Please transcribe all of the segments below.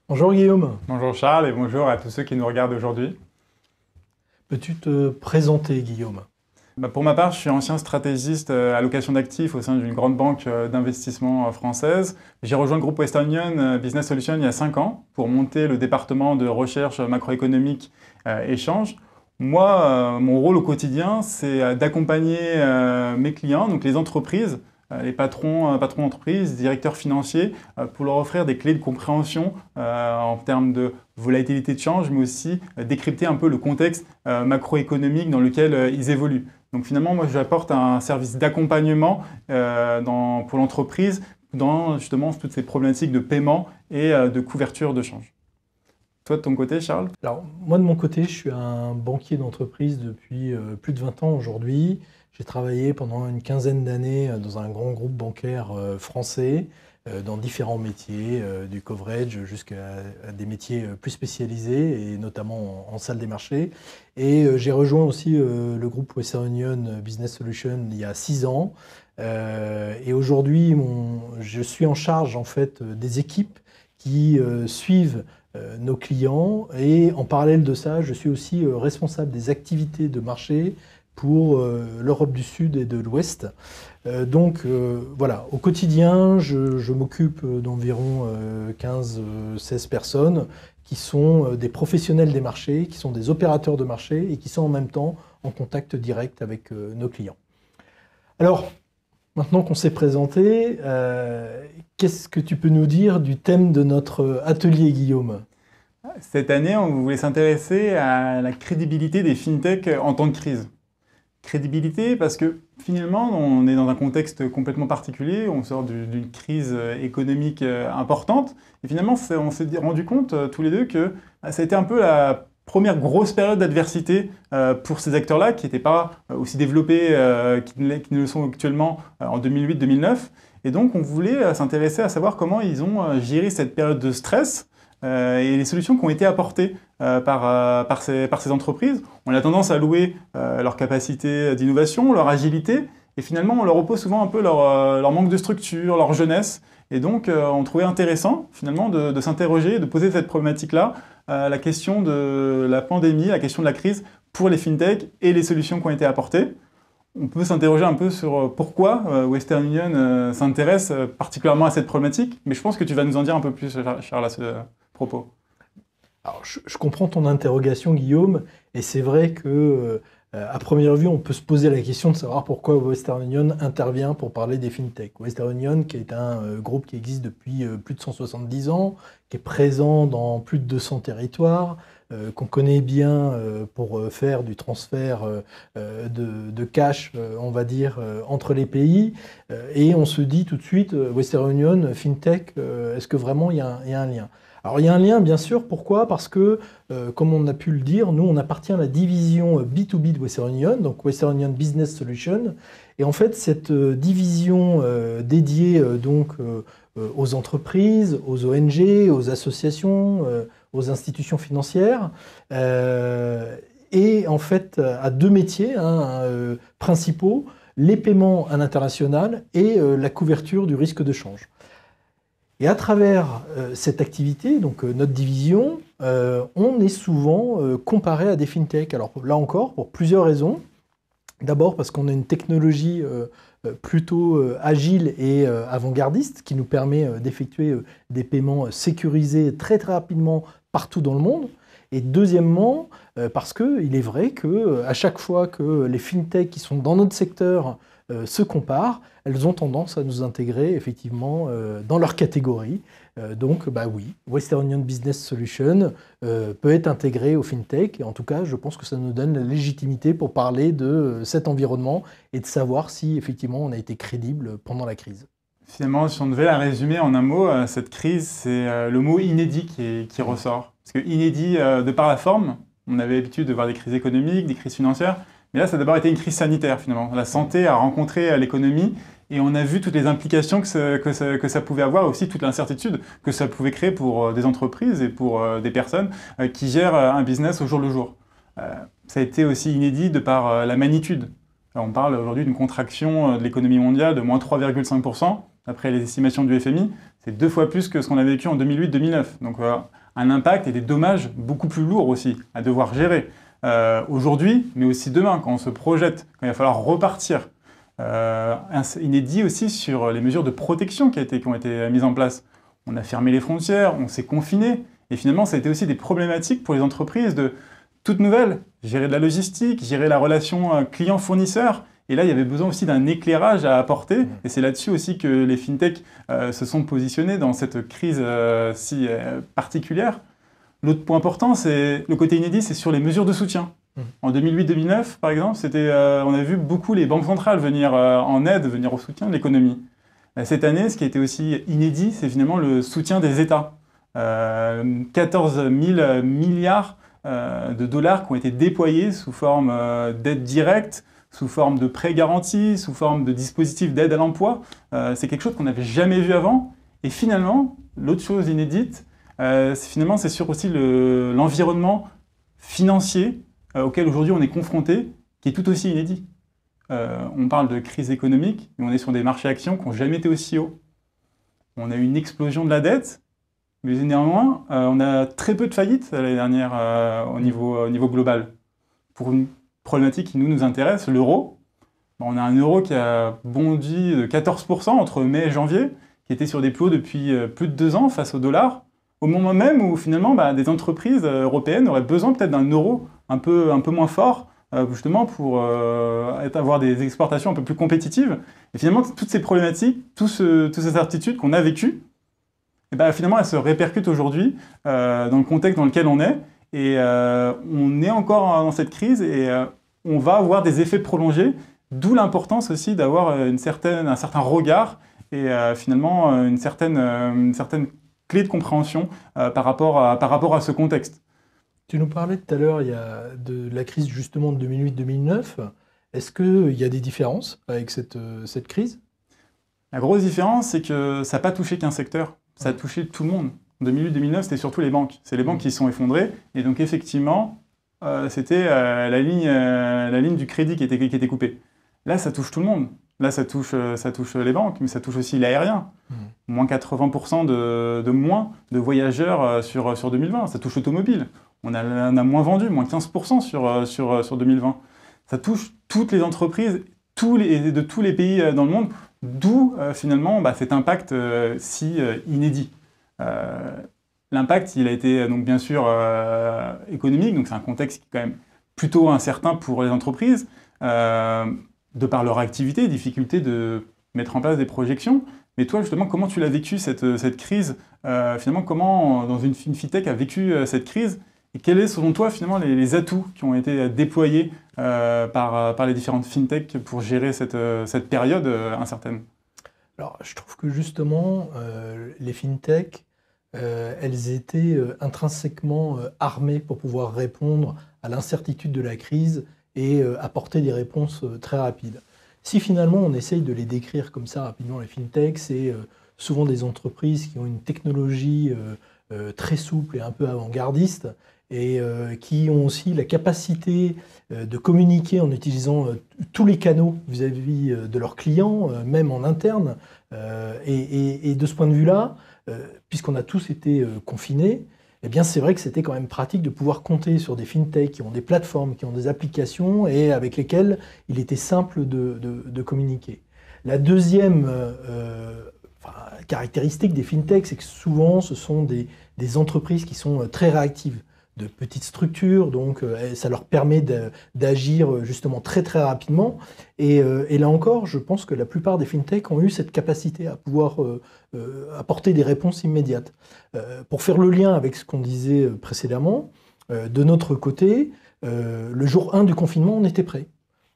Bonjour Guillaume, Bonjour Charles et bonjour à tous ceux qui nous regardent aujourd'hui. peux-tu te présenter Guillaume? Pour ma part, je suis ancien stratégiste allocation d'actifs au sein d'une grande banque d'investissement française. J'ai rejoint le groupe Western Union Business Solutions il y a 5 ans pour monter le département de recherche macroéconomique échange. Moi, mon rôle au quotidien, c'est d'accompagner mes clients, donc les entreprises, les patrons d'entreprise, directeurs financiers, pour leur offrir des clés de compréhension en termes de volatilité de change, mais aussi décrypter un peu le contexte macroéconomique dans lequel ils évoluent. Donc finalement, moi, j'apporte un service d'accompagnement pour l'entreprise dans justement toutes ces problématiques de paiement et de couverture de change. Toi, de ton côté, Charles? Alors moi de mon côté, je suis un banquier d'entreprise depuis plus de 20 ans aujourd'hui. J'ai travaillé pendant une quinzaine d'années dans un grand groupe bancaire français, dans différents métiers, du coverage jusqu'à des métiers plus spécialisés et notamment en salle des marchés. Et j'ai rejoint aussi le groupe Western Union Business Solutions il y a 6 ans. Et aujourd'hui, je suis en charge en fait des équipes qui suivent nos clients. Et en parallèle de ça, je suis aussi responsable des activités de marché pour l'Europe du Sud et de l'Ouest. Voilà, au quotidien, je m'occupe d'environ 15-16 personnes qui sont des professionnels des marchés, qui sont des opérateurs de marché et qui sont en même temps en contact direct avec nos clients. Alors, maintenant qu'on s'est présenté, qu'est-ce que tu peux nous dire du thème de notre atelier, Guillaume? Cette année, on voulait s'intéresser à la crédibilité des fintechs en temps de crise. Crédibilité parce que finalement, on est dans un contexte complètement particulier, on sort d'une crise économique importante, et finalement, on s'est rendu compte tous les deux que ça a été un peu la première grosse période d'adversité pour ces acteurs-là, qui n'étaient pas aussi développés qui ne le sont actuellement en 2008-2009. Et donc, on voulait s'intéresser à savoir comment ils ont géré cette période de stress et les solutions qui ont été apportées par ces entreprises. On a tendance à louer leur capacité d'innovation, leur agilité, et finalement on leur oppose souvent un peu leur manque de structure, leur jeunesse. Et donc on trouvait intéressant finalement de s'interroger, de poser cette problématique-là, la question de la pandémie, la question de la crise pour les fintechs et les solutions qui ont été apportées. On peut s'interroger un peu sur pourquoi Western Union s'intéresse particulièrement à cette problématique, mais je pense que tu vas nous en dire un peu plus, Charles, à ce propos. Alors, je comprends ton interrogation, Guillaume, et c'est vrai que à première vue, on peut se poser la question de savoir pourquoi Western Union intervient pour parler des fintechs. Western Union, qui est un groupe qui existe depuis plus de 170 ans, qui est présent dans plus de 200 territoires, qu'on connaît bien pour faire du transfert de cash, on va dire, entre les pays. Et on se dit tout de suite, Western Union, fintech, est-ce que vraiment il y a un lien? Alors il y a un lien bien sûr, pourquoi? Parce que, comme on a pu le dire, nous on appartient à la division B2B de Western Union, donc Western Union Business Solutions. Et en fait cette division dédiée aux entreprises, aux ONG, aux associations, aux institutions financières, et en fait à deux métiers principaux, les paiements à l'international et la couverture du risque de change. Et à travers cette activité, donc notre division, on est souvent comparé à des fintechs. Alors là encore, pour plusieurs raisons. D'abord parce qu'on a une technologie plutôt agile et avant-gardiste qui nous permet d'effectuer des paiements sécurisés très très rapidement partout dans le monde. Et deuxièmement, parce qu'il est vrai qu'à chaque fois que les fintechs qui sont dans notre secteur se comparent, elles ont tendance à nous intégrer effectivement dans leur catégorie. Donc bah oui, Western Union Business Solutions peut être intégré au FinTech. Et en tout cas, je pense que ça nous donne la légitimité pour parler de cet environnement et de savoir si effectivement on a été crédible pendant la crise. Finalement, si on devait la résumer en un mot, cette crise, c'est le mot inédit qui ressort. Parce que inédit de par la forme, on avait l'habitude de voir des crises économiques, des crises financières, mais là, ça a d'abord été une crise sanitaire finalement. La santé a rencontré l'économie et on a vu toutes les implications que ça pouvait avoir, aussi toute l'incertitude que ça pouvait créer pour des entreprises et pour des personnes qui gèrent un business au jour le jour. Ça a été aussi inédit de par la magnitude. Alors, on parle aujourd'hui d'une contraction de l'économie mondiale de moins 3,5%. d'après les estimations du FMI. C'est 2 fois plus que ce qu'on a vécu en 2008-2009. Donc un impact et des dommages beaucoup plus lourds aussi à devoir gérer aujourd'hui, mais aussi demain, quand on se projette, quand il va falloir repartir. Inédit aussi sur les mesures de protection qui ont été mises en place. On a fermé les frontières, on s'est confiné, et finalement, ça a été aussi des problématiques pour les entreprises de toutes nouvelles. Gérer de la logistique, gérer la relation client-fournisseur. Et là, il y avait besoin aussi d'un éclairage à apporter. Et c'est là-dessus aussi que les fintechs se sont positionnés dans cette crise si particulière. L'autre point important, c'est le côté inédit, c'est sur les mesures de soutien. En 2008-2009, par exemple, on a vu beaucoup les banques centrales venir en aide, venir au soutien de l'économie. Cette année, ce qui a été aussi inédit, c'est finalement le soutien des États. 14 000 milliards de dollars qui ont été déployés sous forme d'aide directe, sous forme de prêts garantis, sous forme de dispositifs d'aide à l'emploi. C'est quelque chose qu'on n'avait jamais vu avant. Et finalement, l'autre chose inédite, c'est sur aussi l'environnement financier auquel aujourd'hui on est confronté, qui est tout aussi inédit. On parle de crise économique, mais on est sur des marchés actions qui n'ont jamais été aussi hauts. On a eu une explosion de la dette, mais néanmoins, on a très peu de faillites l'année dernière au niveau global. Pour une problématique qui nous intéresse, l'euro, on a un euro qui a bondi de 14% entre mai et janvier, qui était sur des plus hauts depuis plus de 2 ans face au dollar, au moment même où finalement des entreprises européennes auraient besoin peut-être d'un euro un peu moins fort, justement pour avoir des exportations un peu plus compétitives. Et finalement, toutes ces problématiques, toutes ces incertitudes qu'on a vécues, finalement, elles se répercutent aujourd'hui dans le contexte dans lequel on est. Et on est encore dans cette crise et on va avoir des effets prolongés, d'où l'importance aussi d'avoir un certain regard et finalement une certaine clé de compréhension par rapport à ce contexte. Tu nous parlais tout à l'heure de la crise justement de 2008-2009. Est-ce qu'il y a des différences avec cette crise? La grosse différence, c'est que ça n'a pas touché qu'un secteur, ça a touché tout le monde. En 2008-2009, c'était surtout les banques. C'est les banques qui se sont effondrées. Et donc effectivement, c'était la ligne du crédit qui était coupée. Là, ça touche tout le monde. Là, ça touche les banques, mais ça touche aussi l'aérien. Moins 80% de moins de voyageurs sur 2020. Ça touche l'automobile. On a moins vendu, moins 15% sur 2020. Ça touche toutes les entreprises de tous les pays dans le monde, d'où finalement cet impact si inédit. L'impact, il a été donc bien sûr économique, donc c'est un contexte qui est quand même plutôt incertain pour les entreprises, de par leur activité, difficulté de mettre en place des projections. Mais toi, justement, comment tu l'as vécu cette crise? Finalement, comment dans une fintech a vécu cette crise? Et quels sont, selon toi, finalement, les atouts qui ont été déployés par les différentes fintechs pour gérer cette période incertaine? Alors, je trouve que justement, les fintechs, elles étaient intrinsèquement armées pour pouvoir répondre à l'incertitude de la crise et apporter des réponses très rapides. Si finalement on essaye de les décrire comme ça rapidement, les fintechs, c'est souvent des entreprises qui ont une technologie très souple et un peu avant-gardiste et qui ont aussi la capacité de communiquer en utilisant tous les canaux vis-à-vis de leurs clients, même en interne. Et de ce point de vue-là, puisqu'on a tous été confinés, eh bien c'est vrai que c'était quand même pratique de pouvoir compter sur des fintechs qui ont des plateformes, qui ont des applications et avec lesquelles il était simple de communiquer. La deuxième caractéristique des fintechs, c'est que souvent ce sont des entreprises qui sont très réactives, de petites structures, donc ça leur permet d'agir justement très très rapidement. Et là encore, je pense que la plupart des fintechs ont eu cette capacité à pouvoir apporter des réponses immédiates. Pour faire le lien avec ce qu'on disait précédemment, de notre côté, le jour 1 du confinement, on était prêts.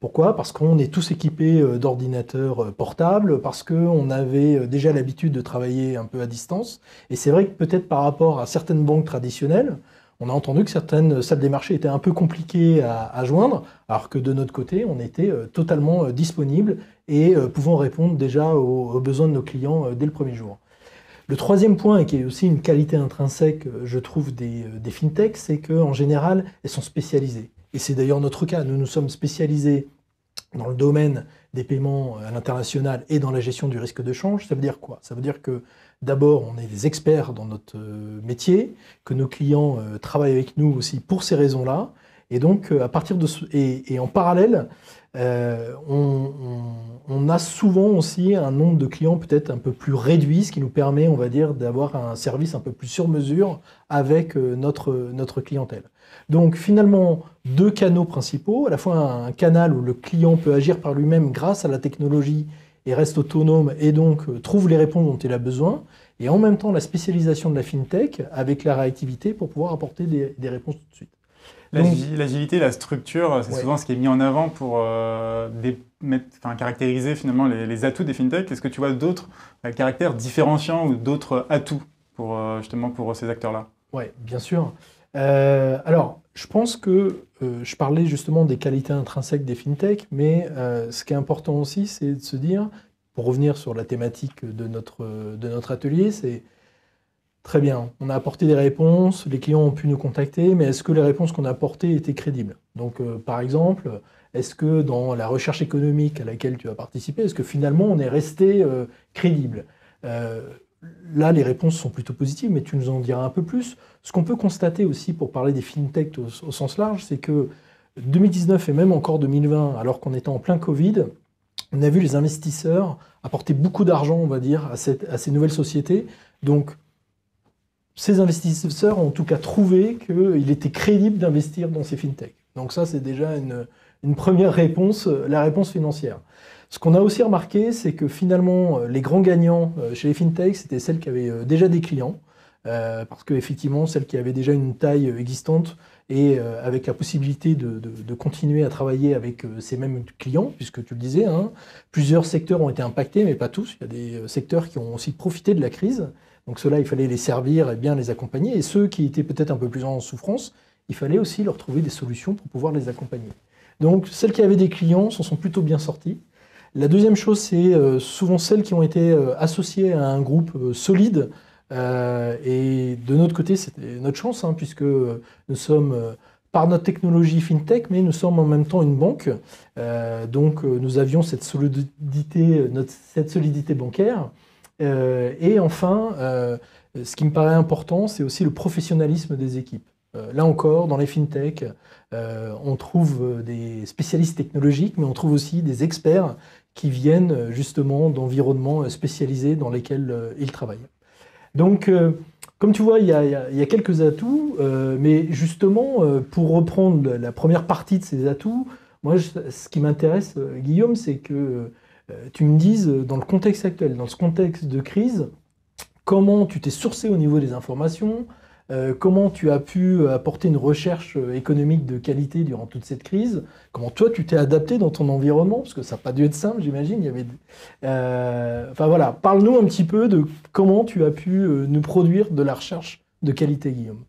Pourquoi? Parce qu'on est tous équipés d'ordinateurs portables, parce qu'on avait déjà l'habitude de travailler un peu à distance. Et c'est vrai que peut-être par rapport à certaines banques traditionnelles, on a entendu que certaines salles des marchés étaient un peu compliquées à joindre, alors que de notre côté, on était totalement disponible et pouvant répondre déjà aux besoins de nos clients dès le premier jour. Le troisième point, et qui est aussi une qualité intrinsèque, je trouve, des fintechs, c'est qu'en général, elles sont spécialisées. Et c'est d'ailleurs notre cas. Nous nous sommes spécialisés dans le domaine des paiements à l'international et dans la gestion du risque de change. Ça veut dire quoi? Ça veut dire que d'abord, on est des experts dans notre métier, que nos clients travaillent avec nous aussi pour ces raisons-là. Et donc, à partir de et en parallèle, on a souvent aussi un nombre de clients peut-être un peu plus réduit, ce qui nous permet, on va dire, d'avoir un service un peu plus sur mesure avec notre clientèle. Donc finalement, deux canaux principaux, à la fois un canal où le client peut agir par lui-même grâce à la technologie et reste autonome et donc trouve les réponses dont il a besoin, et en même temps la spécialisation de la FinTech avec la réactivité pour pouvoir apporter des réponses tout de suite. L'agilité, la structure, c'est souvent ce qui est mis en avant pour caractériser finalement les atouts des fintechs. Est-ce que tu vois d'autres caractères différenciants ou d'autres atouts pour, justement pour ces acteurs-là? Oui, bien sûr. Alors, je pense que je parlais justement des qualités intrinsèques des fintechs, mais ce qui est important aussi, c'est de se dire, pour revenir sur la thématique de notre atelier, c'est très bien, on a apporté des réponses, les clients ont pu nous contacter, mais est-ce que les réponses qu'on a apportées étaient crédibles? Donc, par exemple, est-ce que dans la recherche économique à laquelle tu as participé, est-ce que finalement on est resté crédible? Là, les réponses sont plutôt positives, mais tu nous en diras un peu plus. Ce qu'on peut constater aussi pour parler des fintechs au sens large, c'est que 2019 et même encore 2020, alors qu'on était en plein Covid, on a vu les investisseurs apporter beaucoup d'argent, on va dire, à ces nouvelles sociétés. Donc, ces investisseurs ont en tout cas trouvé qu'il était crédible d'investir dans ces fintechs. Donc ça, c'est déjà une première réponse, la réponse financière. Ce qu'on a aussi remarqué, c'est que finalement, les grands gagnants chez les fintechs, c'était celles qui avaient déjà des clients, parce qu'effectivement, celles qui avaient déjà une taille existante et avec la possibilité de continuer à travailler avec ces mêmes clients, puisque tu le disais, hein, plusieurs secteurs ont été impactés, mais pas tous. Il y a des secteurs qui ont aussi profité de la crise. Donc ceux-là, il fallait les servir et bien les accompagner. Et ceux qui étaient peut-être un peu plus en souffrance, il fallait aussi leur trouver des solutions pour pouvoir les accompagner. Donc celles qui avaient des clients s'en sont plutôt bien sorties. La deuxième chose, c'est souvent celles qui ont été associées à un groupe solide. Et de notre côté, c'était notre chance, hein, puisque nous sommes, par notre technologie FinTech, mais nous sommes en même temps une banque. Donc nous avions cette solidité bancaire. Et enfin, ce qui me paraît important, c'est aussi le professionnalisme des équipes. Là encore, dans les fintechs, on trouve des spécialistes technologiques, mais on trouve aussi des experts qui viennent justement d'environnements spécialisés dans lesquels ils travaillent. Donc, comme tu vois, il y a quelques atouts, mais justement, pour reprendre la première partie de ces atouts, moi, ce qui m'intéresse, Guillaume, c'est que tu me dises, dans le contexte actuel, dans ce contexte de crise, comment tu t'es sourcé au niveau des informations, comment tu as pu apporter une recherche économique de qualité durant toute cette crise, comment toi tu t'es adapté dans ton environnement, parce que ça n'a pas dû être simple, j'imagine. Enfin voilà, parle-nous un petit peu de comment tu as pu nous produire de la recherche de qualité, Guillaume.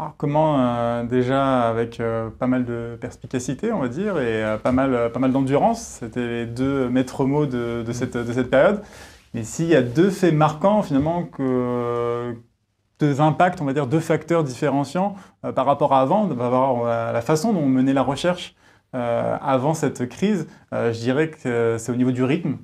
Alors comment déjà avec pas mal de perspicacité, on va dire, et pas mal d'endurance, c'était les deux maîtres mots de cette période. Mais s'il y a deux faits marquants finalement, deux impacts, on va dire, deux facteurs différenciants par rapport à avant, par rapport à la façon dont on menait la recherche avant cette crise, je dirais que c'est au niveau du rythme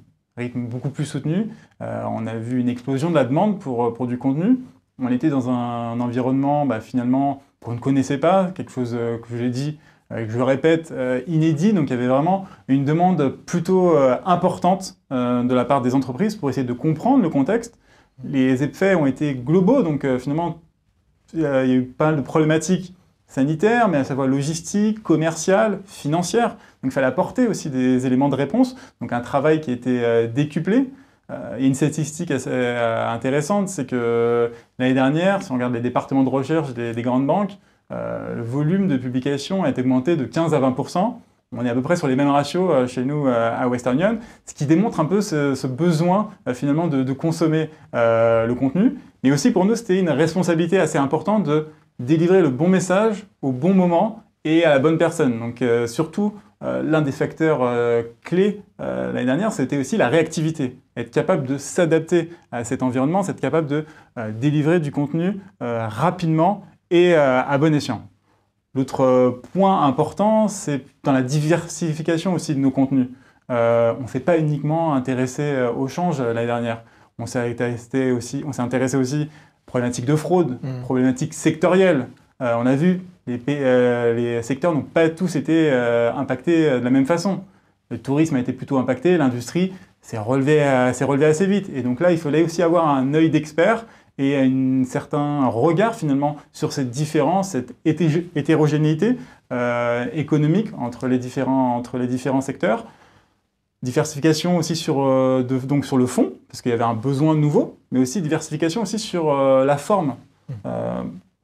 beaucoup plus soutenu. On a vu une explosion de la demande pour du contenu. On était dans un environnement finalement qu'on ne connaissait pas, quelque chose que j'ai dit, que je le répète, inédit. Donc il y avait vraiment une demande plutôt importante de la part des entreprises pour essayer de comprendre le contexte. Les effets ont été globaux, donc finalement il y a eu pas mal de problématiques sanitaires, mais à savoir logistiques, commerciales, financières. Donc il fallait apporter aussi des éléments de réponse, donc un travail qui a été décuplé. Et une statistique assez intéressante, c'est que l'année dernière, si on regarde les départements de recherche des grandes banques, le volume de publication a été augmenté de 15 à 20%. On est à peu près sur les mêmes ratios chez nous à Western Union, ce qui démontre un peu ce besoin finalement de consommer le contenu. Mais aussi pour nous, c'était une responsabilité assez importante de délivrer le bon message au bon moment et à la bonne personne. Donc surtout, l'un des facteurs clés l'année dernière, c'était aussi la réactivité. Être capable de s'adapter à cet environnement, être capable de délivrer du contenu rapidement et à bon escient. L'autre point important, c'est dans la diversification aussi de nos contenus. On ne s'est pas uniquement intéressé au change l'année dernière. On s'est intéressé aussi aux problématiques de fraude, problématiques sectorielles. On a vu, les secteurs n'ont pas tous été impactés de la même façon. Le tourisme a été plutôt impacté, l'industrie s'est relevée assez vite. Et donc là, il fallait aussi avoir un œil d'expert et un certain regard finalement sur cette différence, cette hétérogénéité économique entre les différents secteurs. Diversification aussi donc sur le fond, parce qu'il y avait un besoin nouveau, mais aussi diversification aussi sur la forme.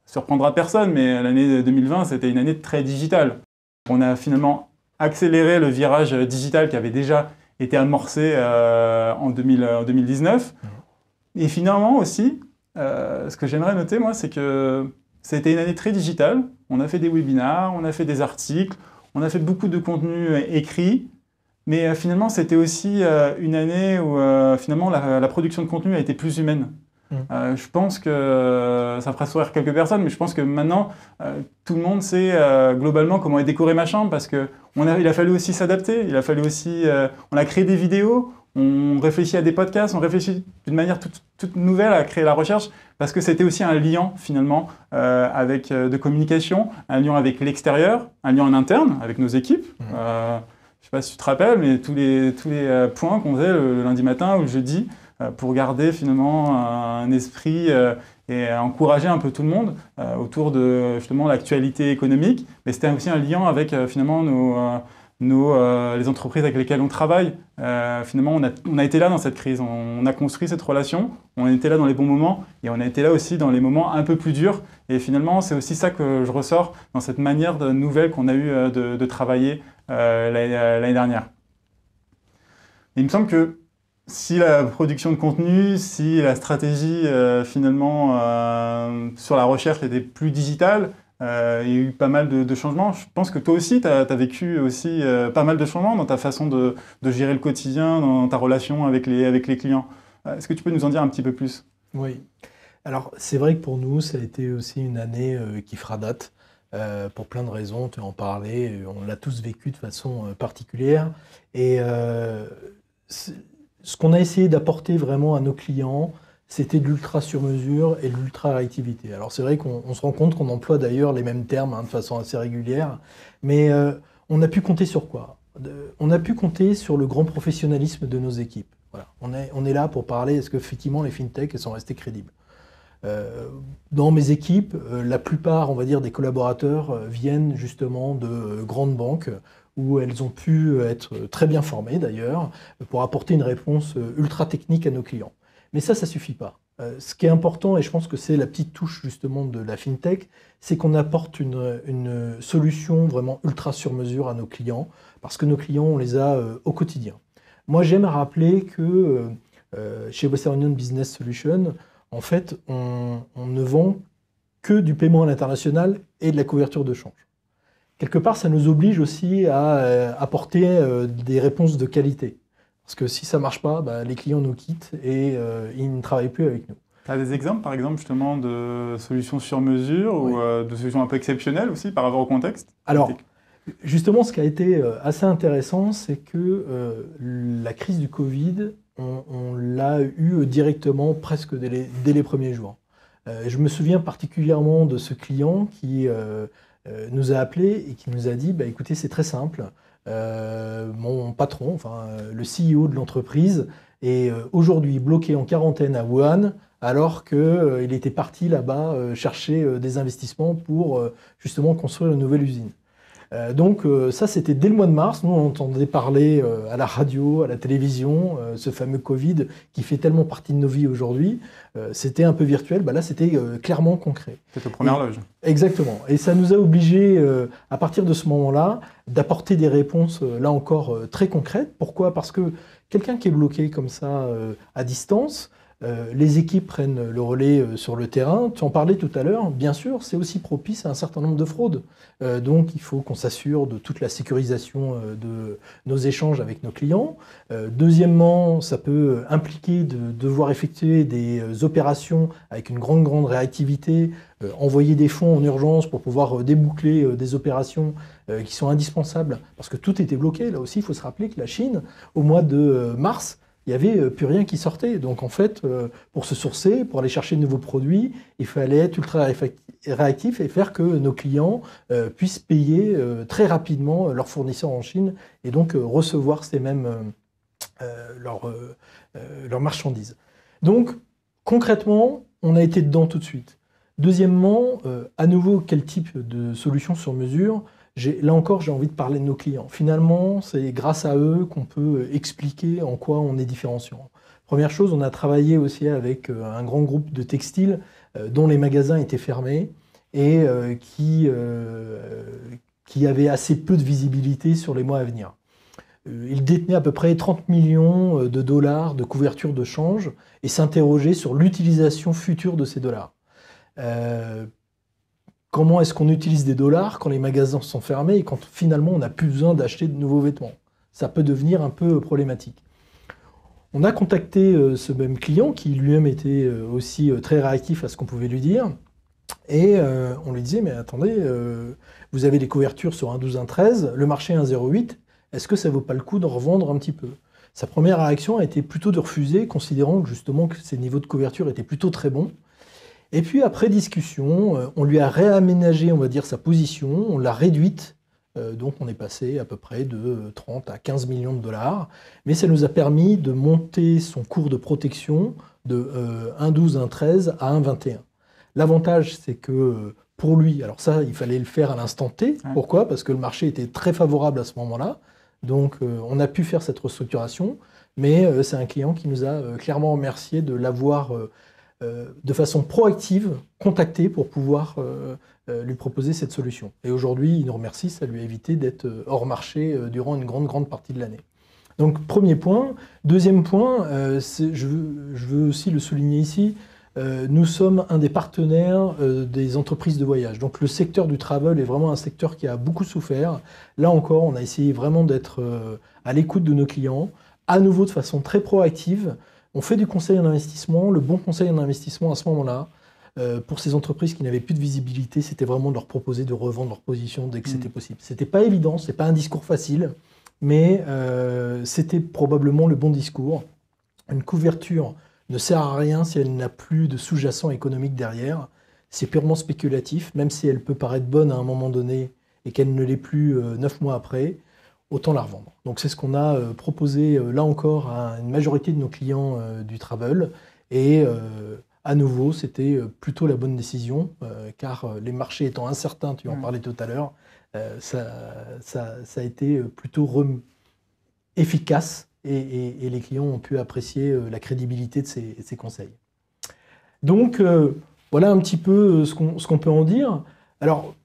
Surprendra personne, mais l'année 2020, c'était une année très digitale. On a finalement accéléré le virage digital qui avait déjà été amorcé en 2019. Et finalement aussi, ce que j'aimerais noter, moi, c'est que c'était une année très digitale. On a fait des webinars, on a fait des articles, on a fait beaucoup de contenu écrit. Mais finalement, c'était aussi une année où finalement la production de contenu a été plus humaine. Je pense que ça fera sourire quelques personnes, mais je pense que maintenant, tout le monde sait globalement comment est décorée ma chambre parce qu'il a fallu aussi s'adapter. Il a fallu aussi, on a créé des vidéos, on réfléchit à des podcasts, on réfléchit d'une manière toute nouvelle à créer la recherche parce que c'était aussi un lien finalement de communication, un lien avec l'extérieur, un lien en interne avec nos équipes. Je ne sais pas si tu te rappelles, mais tous les points qu'on faisait le lundi matin ou le jeudi pour garder finalement un esprit et encourager un peu tout le monde autour de justement l'actualité économique. Mais c'était aussi un lien avec finalement les entreprises avec lesquelles on travaille. Finalement, on a été là dans cette crise, on a construit cette relation, on était là dans les bons moments et on a été là aussi dans les moments un peu plus durs. Et finalement, c'est aussi ça que je ressors dans cette manière nouvelle qu'on a eu de travailler l'année dernière. Il me semble que si la production de contenu, si la stratégie finalement sur la recherche était plus digitale, il y a eu pas mal de changements. Je pense que toi aussi, tu as vécu aussi pas mal de changements dans ta façon de gérer le quotidien, dans ta relation avec les clients. Est-ce que tu peux nous en dire un petit peu plus? Oui. Alors, c'est vrai que pour nous, ça a été aussi une année qui fera date. Pour plein de raisons, tu en parlais, on l'a tous vécu de façon particulière. Et ce qu'on a essayé d'apporter vraiment à nos clients, c'était de l'ultra sur mesure et de l'ultra réactivité. Alors c'est vrai qu'on se rend compte qu'on emploie d'ailleurs les mêmes termes de façon assez régulière, mais on a pu compter sur quoi? On a pu compter sur le grand professionnalisme de nos équipes. Voilà. On est là pour parler, est-ce qu'effectivement les fintechs sont restés crédibles? Dans mes équipes, la plupart, on va dire, des collaborateurs viennent justement de grandes banques où elles ont pu être très bien formées d'ailleurs pour apporter une réponse ultra technique à nos clients. Mais ça suffit pas. Ce qui est important, et je pense que c'est la petite touche justement de la FinTech, c'est qu'on apporte une solution vraiment ultra sur mesure à nos clients parce que nos clients, on les a au quotidien. Moi, j'aime à rappeler que chez Western Union Business Solutions, en fait, on ne vend que du paiement à l'international et de la couverture de change. Quelque part, ça nous oblige aussi à apporter des réponses de qualité. Parce que si ça ne marche pas, les clients nous quittent et ils ne travaillent plus avec nous. Tu as des exemples, par exemple, justement, de solutions sur mesure ou de solutions un peu exceptionnelles aussi par rapport au contexte? Alors, justement, ce qui a été assez intéressant, c'est que la crise du Covid, on l'a eu directement presque dès les premiers jours. Je me souviens particulièrement de ce client qui nous a appelés et qui nous a dit écoutez, c'est très simple, mon patron, le CEO de l'entreprise, est aujourd'hui bloqué en quarantaine à Wuhan alors qu'il était parti là-bas chercher des investissements pour justement construire une nouvelle usine. Donc ça, c'était dès le mois de mars. Nous, on entendait parler à la radio, à la télévision, ce fameux Covid qui fait tellement partie de nos vies aujourd'hui. C'était un peu virtuel. Là, c'était clairement concret. C'était aux premières loges. Exactement. Et ça nous a obligés, à partir de ce moment-là, d'apporter des réponses, là encore, très concrètes. Pourquoi? Parce que quelqu'un qui est bloqué comme ça, à distance, Les équipes prennent le relais sur le terrain. Tu en parlais tout à l'heure, bien sûr, c'est aussi propice à un certain nombre de fraudes. Donc il faut qu'on s'assure de toute la sécurisation de nos échanges avec nos clients. Deuxièmement, ça peut impliquer de devoir effectuer des opérations avec une grande réactivité, envoyer des fonds en urgence pour pouvoir déboucler des opérations qui sont indispensables, parce que tout était bloqué. Là aussi, il faut se rappeler que la Chine, au mois de mars, il n'y avait plus rien qui sortait. Donc en fait, pour se sourcer, pour aller chercher de nouveaux produits, il fallait être ultra réactif et faire que nos clients puissent payer très rapidement leurs fournisseurs en Chine et donc recevoir ces mêmes leurs marchandises. Donc concrètement, on a été dedans tout de suite. Deuxièmement, à nouveau, quel type de solution sur mesure ? Là encore, j'ai envie de parler de nos clients. Finalement, c'est grâce à eux qu'on peut expliquer en quoi on est différenciant. Première chose, on a travaillé aussi avec un grand groupe de textiles dont les magasins étaient fermés et qui avait assez peu de visibilité sur les mois à venir. Ils détenaient à peu près 30 millions de dollars de couverture de change et s'interrogeaient sur l'utilisation future de ces dollars. Comment est-ce qu'on utilise des dollars quand les magasins sont fermés et quand finalement on n'a plus besoin d'acheter de nouveaux vêtements? Ça peut devenir un peu problématique. On a contacté ce même client qui lui-même était aussi très réactif à ce qu'on pouvait lui dire. Et on lui disait, mais attendez, vous avez des couvertures sur 1,12, 1,13, le marché 1,08, est-ce que ça ne vaut pas le coup d'en revendre un petit peu? Sa première réaction a été plutôt de refuser, considérant que justement que ces niveaux de couverture étaient plutôt très bons. Et puis après discussion, on lui a réaménagé, on va dire, sa position, on l'a réduite, donc on est passé à peu près de 30 à 15 millions de dollars, mais ça nous a permis de monter son cours de protection de 1,12, 1,13 à 1,21. L'avantage, c'est que pour lui, alors ça, il fallait le faire à l'instant T. Pourquoi? Parce que le marché était très favorable à ce moment-là, donc on a pu faire cette restructuration, mais c'est un client qui nous a clairement remercié de l'avoir de façon proactive contacté pour pouvoir lui proposer cette solution. Et aujourd'hui, il nous remercie, ça lui a évité d'être hors marché durant une grande partie de l'année. Donc premier point. Deuxième point, je veux aussi le souligner ici, nous sommes un des partenaires des entreprises de voyage. Donc le secteur du travel est vraiment un secteur qui a beaucoup souffert. Là encore, on a essayé vraiment d'être à l'écoute de nos clients, à nouveau de façon très proactive. On fait du conseil en investissement. Le bon conseil en investissement à ce moment-là, pour ces entreprises qui n'avaient plus de visibilité, c'était vraiment de leur proposer de revendre leur position dès que c'était possible. C'était pas évident, c'est pas un discours facile, mais c'était probablement le bon discours. Une couverture ne sert à rien si elle n'a plus de sous-jacent économique derrière. C'est purement spéculatif, même si elle peut paraître bonne à un moment donné et qu'elle ne l'est plus 9 mois après. Autant la revendre. Donc c'est ce qu'on a proposé là encore à une majorité de nos clients du travel. Et à nouveau, c'était plutôt la bonne décision, car les marchés étant incertains, tu en parlais tout à l'heure, ça a été plutôt efficace et les clients ont pu apprécier la crédibilité de ces conseils. Donc voilà un petit peu ce qu'on peut en dire. Alors,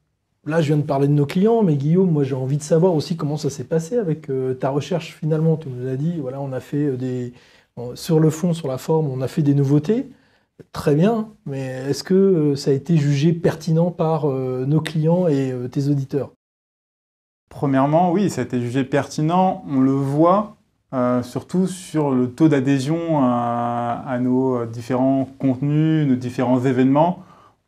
là, je viens de parler de nos clients, mais Guillaume, moi j'ai envie de savoir aussi comment ça s'est passé avec ta recherche finalement. Tu nous as dit, voilà, on a fait sur le fond, sur la forme, on a fait des nouveautés. Très bien, mais est-ce que ça a été jugé pertinent par nos clients et tes auditeurs? Premièrement, oui, ça a été jugé pertinent. On le voit surtout sur le taux d'adhésion à nos différents contenus, nos différents événements.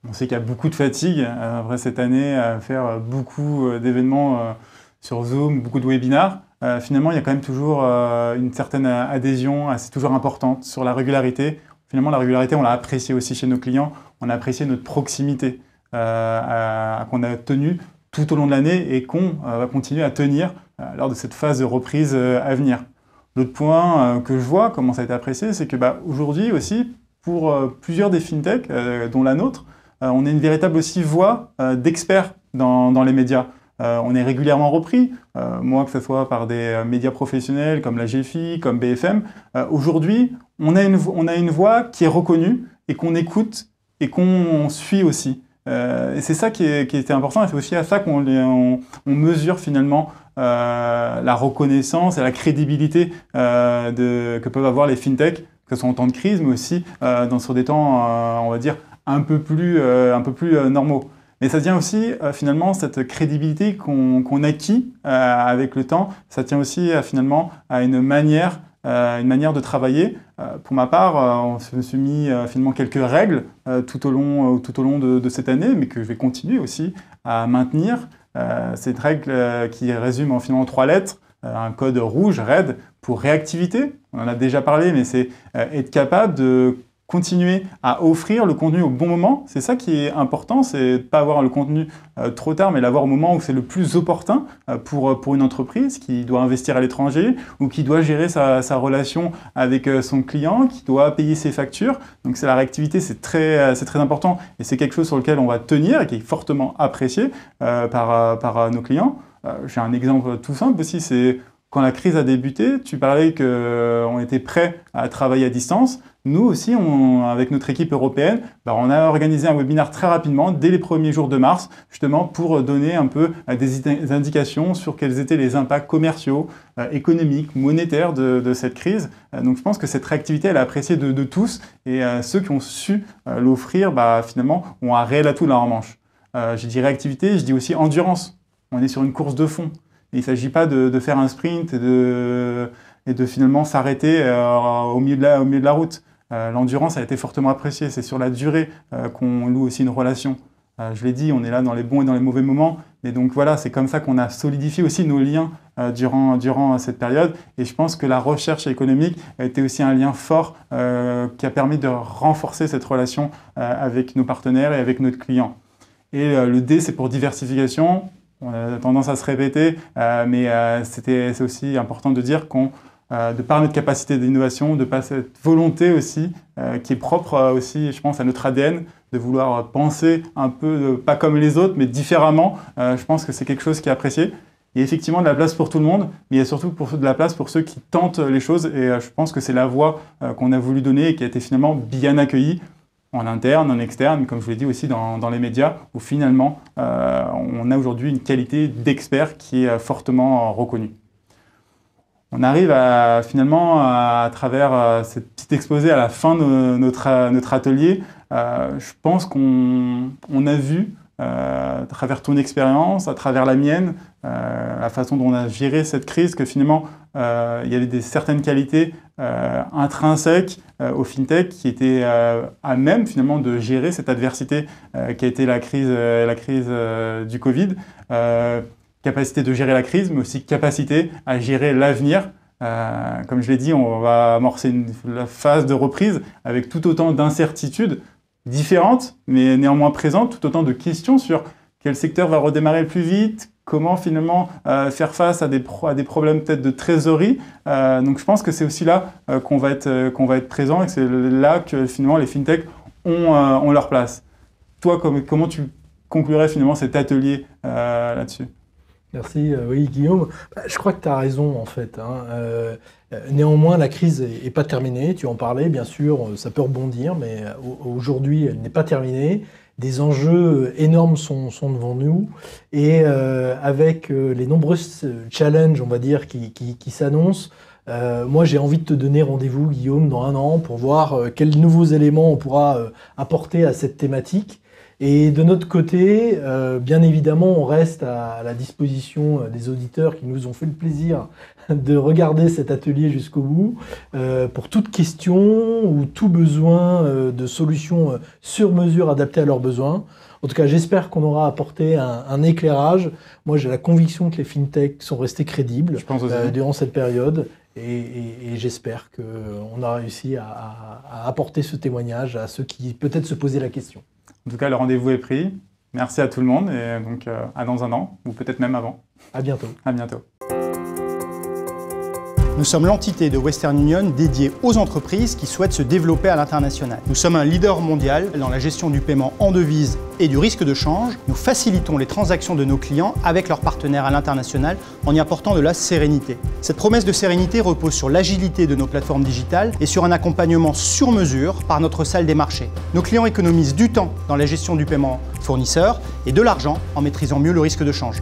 On sait qu'il y a beaucoup de fatigue après cette année à faire beaucoup d'événements sur Zoom, beaucoup de webinars. Finalement, il y a quand même toujours une certaine adhésion, c'est toujours importante sur la régularité. Finalement, la régularité, on l'a appréciée aussi chez nos clients. On a apprécié notre proximité qu'on a tenue tout au long de l'année et qu'on va continuer à tenir lors de cette phase de reprise à venir. L'autre point que je vois, comment ça a été apprécié, c'est que aujourd'hui aussi, pour plusieurs des fintechs, dont la nôtre, on est une véritable aussi voix d'experts dans les médias. On est régulièrement repris, moi que ce soit par des médias professionnels comme la GFI, comme BFM. Aujourd'hui, on a une voix qui est reconnue et qu'on écoute et qu'on suit aussi. Et c'est ça qui était important et c'est aussi à ça qu'on mesure finalement la reconnaissance et la crédibilité que peuvent avoir les fintechs que ce soit en temps de crise, mais aussi sur des temps, on va dire, un peu plus normaux. Mais ça tient aussi, finalement, cette crédibilité qu'on acquit avec le temps, ça tient aussi, finalement, à une manière de travailler. Pour ma part, je me suis mis finalement quelques règles tout au long de cette année, mais que je vais continuer aussi à maintenir. Cette règle qui résume finalement en 3 lettres, un code rouge, RAID, pour réactivité. On en a déjà parlé, mais c'est être capable de continuer à offrir le contenu au bon moment. C'est ça qui est important, c'est de ne pas avoir le contenu trop tard, mais l'avoir au moment où c'est le plus opportun pour une entreprise qui doit investir à l'étranger ou qui doit gérer sa relation avec son client, qui doit payer ses factures. Donc la réactivité, c'est très important et c'est quelque chose sur lequel on va tenir et qui est fortement apprécié par nos clients. J'ai un exemple tout simple aussi, c'est quand la crise a débuté, tu parlais qu'on était prêt à travailler à distance. Nous aussi, avec notre équipe européenne, on a organisé un webinaire très rapidement, dès les premiers jours de mars, justement pour donner un peu des indications sur quels étaient les impacts commerciaux, économiques, monétaires de cette crise. Donc je pense que cette réactivité, elle est appréciée de tous et ceux qui ont su l'offrir, finalement, ont un réel atout dans leur manche. Je dis réactivité, je dis aussi endurance. On est sur une course de fond. Il ne s'agit pas de faire un sprint et de finalement s'arrêter au milieu de la route. L'endurance a été fortement appréciée. C'est sur la durée qu'on loue aussi une relation. Je l'ai dit, on est là dans les bons et dans les mauvais moments. Et donc voilà, c'est comme ça qu'on a solidifié aussi nos liens durant cette période. Et je pense que la recherche économique a été aussi un lien fort qui a permis de renforcer cette relation avec nos partenaires et avec notre client. Et le D, c'est pour diversification. On a tendance à se répéter, mais c'est aussi important de dire de par notre capacité d'innovation, de par cette volonté aussi, qui est propre aussi, je pense, à notre ADN, de vouloir penser un peu, pas comme les autres, mais différemment. Je pense que c'est quelque chose qui est apprécié. Il y a effectivement de la place pour tout le monde, mais il y a surtout de la place pour ceux qui tentent les choses. Et je pense que c'est la voie qu'on a voulu donner et qui a été finalement bien accueillie. En interne, en externe, comme je vous l'ai dit aussi dans les médias, où finalement, on a aujourd'hui une qualité d'expert qui est fortement reconnue. On arrive finalement, à travers cette petite exposé à la fin de notre atelier, je pense qu'on a vu, à travers ton expérience, à travers la mienne, la façon dont on a géré cette crise, que finalement, il y avait certaines qualités intrinsèques au FinTech qui étaient à même finalement de gérer cette adversité qui a été la crise du Covid. Capacité de gérer la crise, mais aussi capacité à gérer l'avenir. Comme je l'ai dit, on va amorcer la phase de reprise avec tout autant d'incertitudes différentes, mais néanmoins présentes, tout autant de questions sur quel secteur va redémarrer le plus vite, comment finalement faire face à des problèmes peut-être de trésorerie. Donc je pense que c'est aussi là qu'on va être présent et que c'est là que finalement les FinTech ont leur place. Toi, comment tu conclurais finalement cet atelier là-dessus ? Merci, oui Guillaume. Je crois que tu as raison en fait. Néanmoins, la crise n'est pas terminée, tu en parlais, bien sûr, ça peut rebondir, mais aujourd'hui, elle n'est pas terminée. Des enjeux énormes sont devant nous et avec les nombreux challenges, on va dire, qui s'annoncent, moi j'ai envie de te donner rendez-vous, Guillaume, dans 1 an pour voir quels nouveaux éléments on pourra apporter à cette thématique. Et de notre côté, bien évidemment, on reste à la disposition des auditeurs qui nous ont fait le plaisir de regarder cet atelier jusqu'au bout pour toute question ou tout besoin de solutions sur mesure adaptées à leurs besoins. En tout cas, j'espère qu'on aura apporté un éclairage. Moi, j'ai la conviction que les FinTech sont restés crédibles durant cette période et j'espère qu'on a réussi à apporter ce témoignage à ceux qui peut-être se posaient la question. En tout cas, le rendez-vous est pris. Merci à tout le monde et donc à dans 1 an ou peut-être même avant. À bientôt. À bientôt. Nous sommes l'entité de Western Union dédiée aux entreprises qui souhaitent se développer à l'international. Nous sommes un leader mondial dans la gestion du paiement en devises et du risque de change. Nous facilitons les transactions de nos clients avec leurs partenaires à l'international en y apportant de la sérénité. Cette promesse de sérénité repose sur l'agilité de nos plateformes digitales et sur un accompagnement sur mesure par notre salle des marchés. Nos clients économisent du temps dans la gestion du paiement fournisseur et de l'argent en maîtrisant mieux le risque de change.